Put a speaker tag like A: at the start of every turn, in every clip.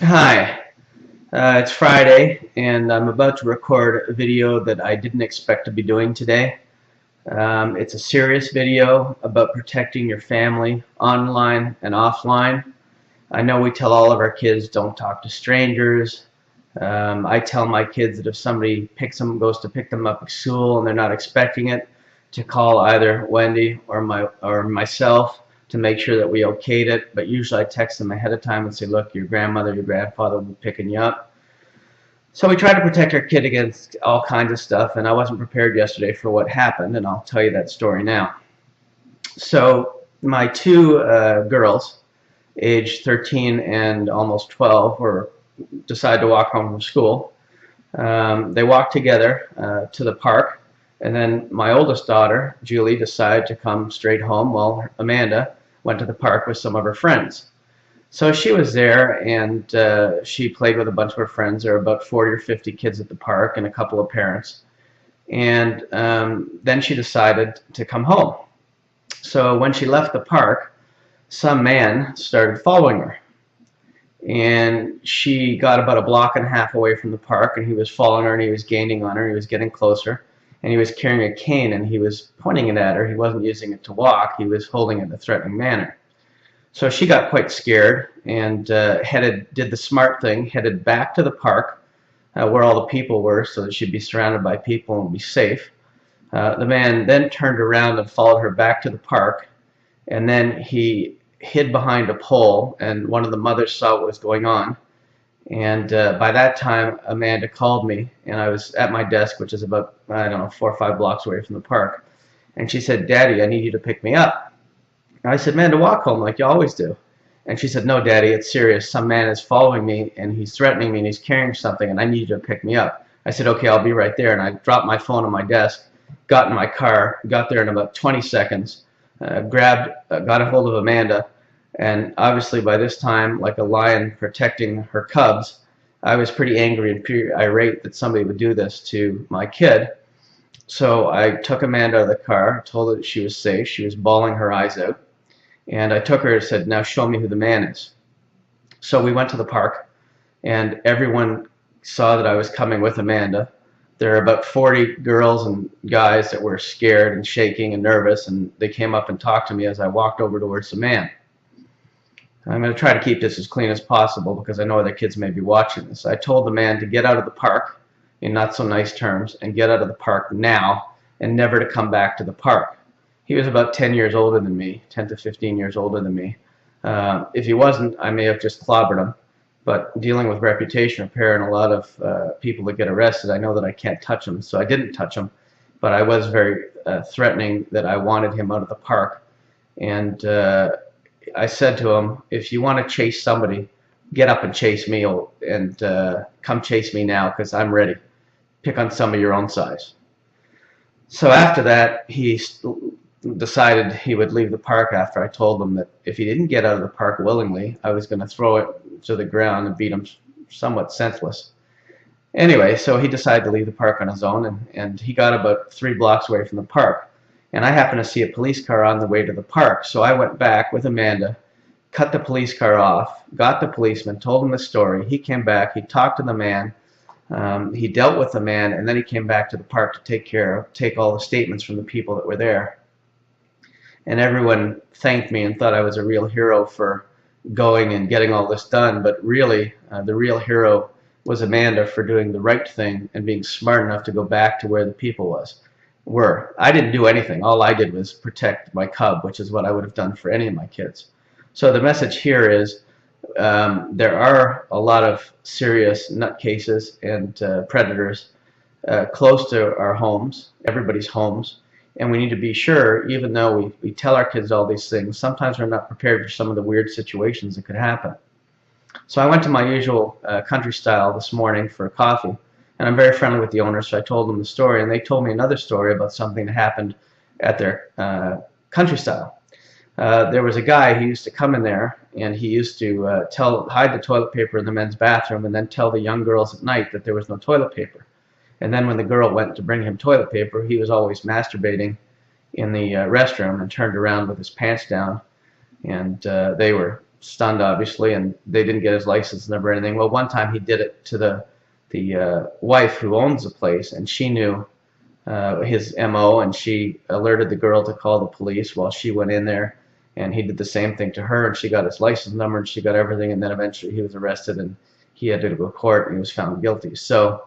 A: Hi, it's Friday, and I'm about to record a video that I didn't expect to be doing today. It's a serious video about protecting your family online and offline. I know we tell all of our kids don't talk to strangers. I tell my kids that if somebody goes to pick them up at school and they're not expecting it, to call either Wendy or myself to make sure that we okayed it. But usually I text them ahead of time and say, look, your grandmother, your grandfather will be picking you up. So we try to protect our kid against all kinds of stuff, and I wasn't prepared yesterday for what happened, and I'll tell you that story now. So my two girls, age 13 and almost 12, were decided to walk home from school. They walked together to the park, and then my oldest daughter, Julie, decided to come straight home while Amanda went to the park with some of her friends. So she was there, and she played with a bunch of her friends. There were about 40 or 50 kids at the park and a couple of parents. And then she decided to come home. So when she left the park, some man started following her. And she got about a block and a half away from the park, and he was following her, and he was gaining on her. He was getting closer, and he was carrying a cane, and he was pointing it at her. He wasn't using it to walk. He was holding it in a threatening manner. So she got quite scared and did the smart thing, headed back to the park where all the people were so that she'd be surrounded by people and be safe. The man then turned around and followed her back to the park, and then he hid behind a pole, and one of the mothers saw what was going on. And by that time, Amanda called me, and I was at my desk, which is about, I don't know, 4 or 5 blocks away from the park. And she said, Daddy, I need you to pick me up. And I said, man, to walk home like you always do. And she said, no, Daddy, it's serious. Some man is following me, and he's threatening me, and he's carrying something, and I need you to pick me up. I said, okay, I'll be right there. And I dropped my phone on my desk, got in my car, got there in about 20 seconds, got a hold of Amanda, and obviously by this time, like a lion protecting her cubs, I was pretty angry and pretty irate that somebody would do this to my kid. So I took Amanda out of the car, told her that she was safe. She was bawling her eyes out. And I took her and said, now show me who the man is. So we went to the park, and everyone saw that I was coming with Amanda. There were about 40 girls and guys that were scared and shaking and nervous, and they came up and talked to me as I walked over towards the man. I'm going to try to keep this as clean as possible because I know other kids may be watching this. I told the man to get out of the park in not so nice terms and get out of the park now and never to come back to the park. He was about 10 years older than me, 10 to 15 years older than me. If he wasn't, I may have just clobbered him. But dealing with reputation repair and a lot of people that get arrested, I know that I can't touch him, so I didn't touch him. But I was very threatening that I wanted him out of the park. And I said to him, if you want to chase somebody, get up and chase me, and come chase me now because I'm ready. Pick on some of your own size. So after that, he decided he would leave the park after I told him that if he didn't get out of the park willingly, I was going to throw it to the ground and beat him somewhat senseless. Anyway, so he decided to leave the park on his own, and he got about 3 blocks away from the park. And I happened to see a police car on the way to the park, so I went back with Amanda, cut the police car off, got the policeman, told him the story. He came back, he talked to the man, he dealt with the man, and then he came back to the park to take all the statements from the people that were there. And everyone thanked me and thought I was a real hero for going and getting all this done, but really the real hero was Amanda for doing the right thing and being smart enough to go back to where the people were. I didn't do anything. All I did was protect my cub, which is what I would have done for any of my kids. So the message here is there are a lot of serious nutcases and predators close to our homes, everybody's homes, and we need to be sure, even though we tell our kids all these things, sometimes we're not prepared for some of the weird situations that could happen. So I went to my usual country style this morning for coffee, and I'm very friendly with the owner, so I told them the story, and they told me another story about something that happened at their country style. There was a guy who used to come in there, and he used to hide the toilet paper in the men's bathroom and then tell the young girls at night that there was no toilet paper. And then when the girl went to bring him toilet paper, he was always masturbating in the restroom and turned around with his pants down, and they were stunned, obviously, and they didn't get his license number or anything. Well, one time he did it to the wife who owns the place, and she knew his MO, and she alerted the girl to call the police while she went in there, and he did the same thing to her, and she got his license number, and she got everything, and then eventually he was arrested, and he had to go to court, and he was found guilty. So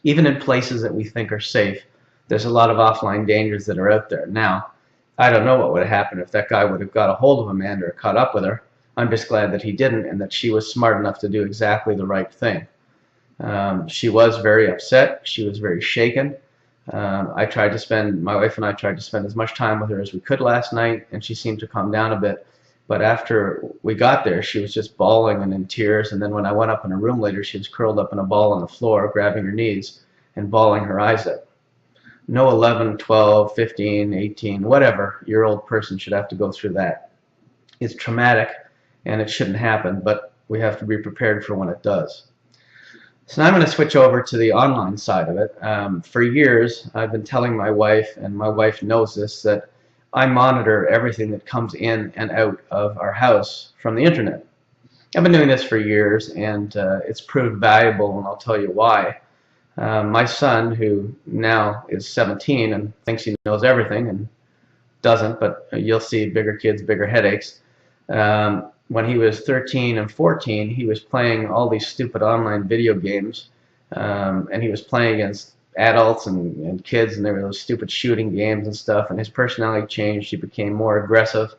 A: even in places that we think are safe, there's a lot of offline dangers that are out there. Now, I don't know what would have happened if that guy would have got a hold of Amanda or caught up with her. I'm just glad that he didn't, and that she was smart enough to do exactly the right thing. She was very upset. She was very shaken. My wife and I tried to spend as much time with her as we could last night, and she seemed to calm down a bit. But after we got there, she was just bawling and in tears. And then when I went up in her room later, she was curled up in a ball on the floor, grabbing her knees and bawling her eyes out. No 11, 12, 15, 18, whatever year-old person should have to go through that. It's traumatic, and it shouldn't happen, but we have to be prepared for when it does. So now I'm going to switch over to the online side of it. For years, I've been telling my wife, and my wife knows this, that I monitor everything that comes in and out of our house from the internet. I've been doing this for years, and it's proved valuable, and I'll tell you why. My son, who now is 17 and thinks he knows everything and doesn't, but you'll see bigger kids, bigger headaches. When he was 13 and 14, he was playing all these stupid online video games, and he was playing against adults and kids, and there were those stupid shooting games and stuff, and his personality changed. He became more aggressive,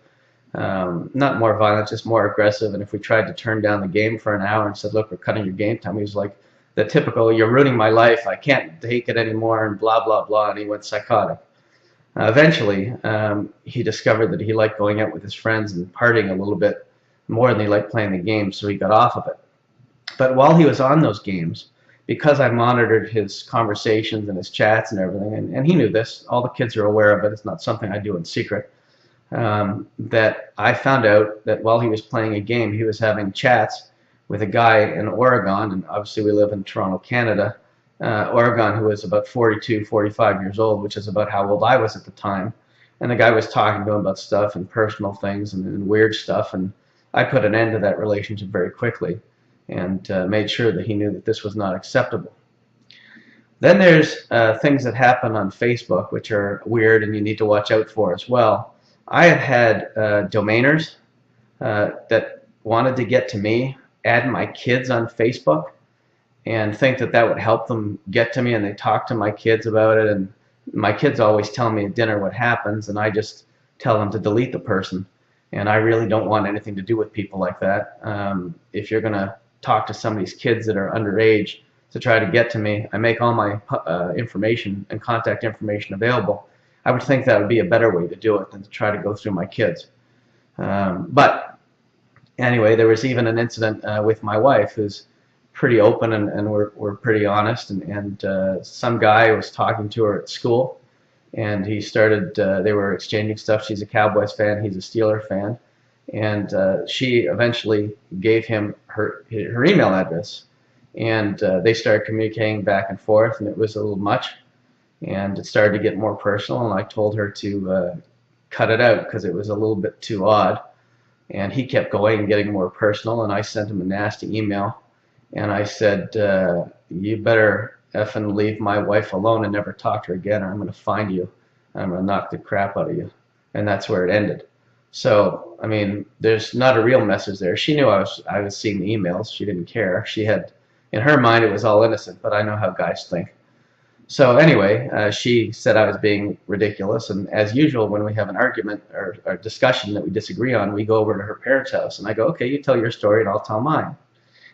A: not more violent, just more aggressive. And if we tried to turn down the game for an hour and said, look, we're cutting your game time, he was like the typical, you're ruining my life, I can't take it anymore, and blah, blah, blah, and he went psychotic. Eventually, he discovered that he liked going out with his friends and partying a little bit more than he liked playing the game, so he got off of it. But while he was on those games, because I monitored his conversations and his chats and everything, and he knew this, all the kids are aware of it, it's not something I do in secret, that I found out that while he was playing a game, he was having chats with a guy in Oregon, and obviously we live in Toronto, Canada, Oregon, who was about 42, 45 years old, which is about how old I was at the time. And the guy was talking to him about stuff and personal things and weird stuff, and I put an end to that relationship very quickly and made sure that he knew that this was not acceptable. Then there's things that happen on Facebook which are weird and you need to watch out for as well. I have had domainers that wanted to get to me, add my kids on Facebook, and think that that would help them get to me, and they talk to my kids about it, and my kids always tell me at dinner what happens, and I just tell them to delete the person. And I really don't want anything to do with people like that. If you're going to talk to somebody's kids that are underage to try to get to me, I make all my information and contact information available. I would think that would be a better way to do it than to try to go through my kids. But anyway, there was even an incident with my wife, who's pretty open, and we're pretty honest, and some guy was talking to her at school, and he started, they were exchanging stuff. She's a Cowboys fan, he's a Steelers fan, and she eventually gave him her email address, and they started communicating back and forth, and it was a little much, and it started to get more personal, and I told her to cut it out because it was a little bit too odd. And he kept going and getting more personal, and I sent him a nasty email, and I said, you better effing leave my wife alone and never talk to her again, or I'm going to find you, and I'm going to knock the crap out of you. And that's where it ended. So, I mean, there's not a real message there. She knew I was seeing the emails. She didn't care. She had, in her mind, it was all innocent, but I know how guys think. So anyway, she said I was being ridiculous, and as usual, when we have an argument or a discussion that we disagree on, we go over to her parents' house, and I go, okay, you tell your story and I'll tell mine.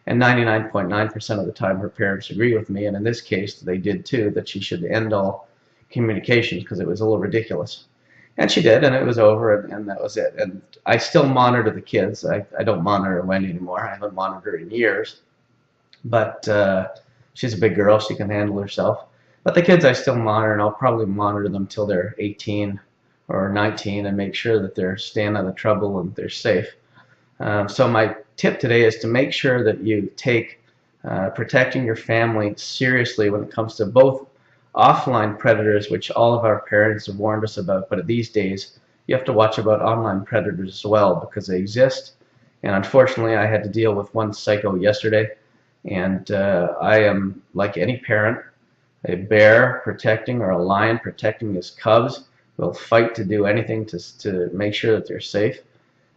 A: And 99.9% of the time her parents agree with me, and in this case they did too, that she should end all communications because it was a little ridiculous. And she did, and it was over, and that was it. And I still monitor the kids. I don't monitor Wendy anymore. I haven't monitored her in years. But she's a big girl. She can handle herself. But the kids I still monitor, and I'll probably monitor them till they're 18 or 19 and make sure that they're staying out of trouble and they're safe. So my tip today is to make sure that you take protecting your family seriously when it comes to both offline predators, which all of our parents have warned us about, but these days you have to watch about online predators as well, because they exist, And unfortunately, I had to deal with one psycho yesterday, and I am like any parent. A bear protecting or a lion protecting his cubs will fight to do anything to make sure that they're safe.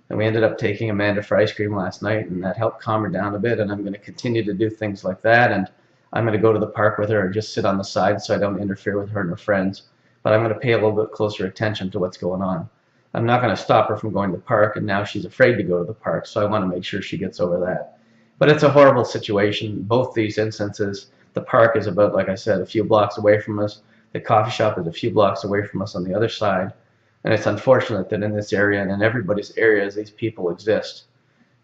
A: And we ended up taking Amanda for ice cream last night, and that helped calm her down a bit. And I'm going to continue to do things like that. And I'm going to go to the park with her and just sit on the side so I don't interfere with her and her friends. But I'm going to pay a little bit closer attention to what's going on. I'm not going to stop her from going to the park, and now she's afraid to go to the park, so I want to make sure she gets over that. But it's a horrible situation. Both these instances, the park is about, like I said, a few blocks away from us. The coffee shop is a few blocks away from us on the other side. And it's unfortunate that in this area and in everybody's areas, these people exist.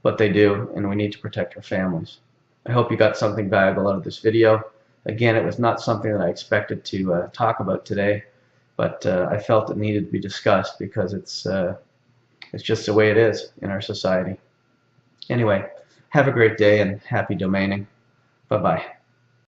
A: But they do, and we need to protect our families. I hope you got something valuable out of this video. Again, it was not something that I expected to talk about today, but I felt it needed to be discussed because it's just the way it is in our society. Anyway, have a great day and happy domaining. Bye-bye.